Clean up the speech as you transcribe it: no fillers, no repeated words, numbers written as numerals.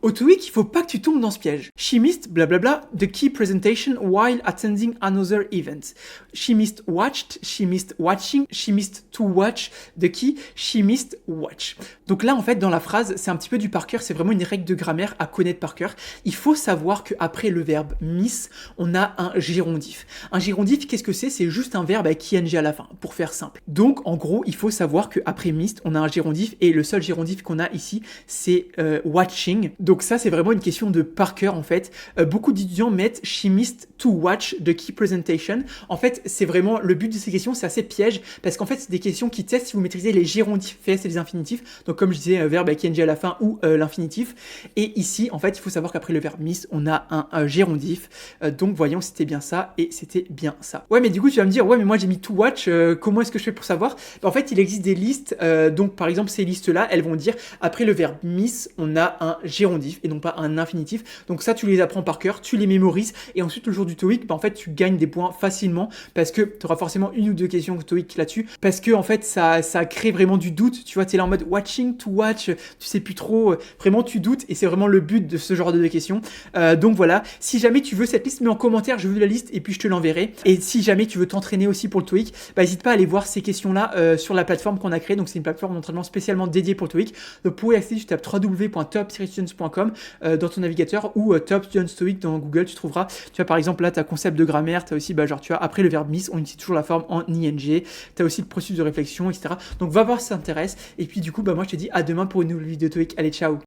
Au TOEIC, il faut pas que tu tombes dans ce piège. She missed blablabla the key presentation while attending another event. She missed watched, she missed watching, she missed to watch the key, she missed watch. Donc là, en fait, dans la phrase, c'est un petit peu du par cœur, c'est vraiment une règle de grammaire à connaître par cœur. Il faut savoir qu'après le verbe miss, on a un gérondif. Un gérondif, qu'est-ce que c'est? C'est juste un verbe avec ing à la fin, pour faire simple. Donc, en gros, il faut savoir qu'après missed, on a un gérondif, et le seul gérondif qu'on a ici, c'est watching. Donc ça, c'est vraiment une question de par cœur, en fait. Beaucoup d'étudiants mettent she missed to watch the key presentation. En fait, c'est vraiment le but de ces questions, c'est assez piège, parce qu'en fait, c'est des questions qui testent si vous maîtrisez les gérondifs et les infinitifs. Donc, comme je disais, verbe avec ing à la fin ou l'infinitif. Et ici, en fait, il faut savoir qu'après le verbe miss, on a un gérondif. Donc, voyons, c'était bien ça et c'était bien ça. Ouais, mais du coup, tu vas me dire, ouais, mais moi j'ai mis to watch. Comment est-ce que je fais pour savoir? En fait, il existe des listes. Donc, par exemple, ces listes-là, elles vont dire après le verbe miss, on a un gérondif et non pas un infinitif. Donc, ça, tu les apprends par cœur, tu les mémorises et ensuite, le jour du TOEIC, en fait, tu gagnes des points facilement parce que tu auras forcément une ou deux questions TOEIC là-dessus. Parce que, en fait, ça crée vraiment du doute. Tu vois, tu es là en mode watching to watch, tu sais plus trop, vraiment tu doutes et c'est vraiment le but de ce genre de questions. Donc voilà, si jamais tu veux cette liste, mets en commentaire, je veux la liste et puis je te l'enverrai. Et si jamais tu veux t'entraîner aussi pour le TOEIC, n'hésite pas à aller voir ces questions-là sur la plateforme qu'on a créée. Donc c'est une plateforme d'entraînement spécialement dédiée pour le TOEIC. Donc pour y accéder, tu tapes www.top-students.com dans ton navigateur ou Top Students TOEIC dans Google, tu trouveras. Tu as par exemple là, tu as concept de grammaire, tu as aussi, genre tu as après le verbe miss, on utilise toujours la forme en ing, tu as aussi le processus de réflexion, etc. Donc va voir si ça t'intéresse. Et puis du coup, moi je te dis à demain pour une nouvelle vidéo TOEIC. Allez, ciao!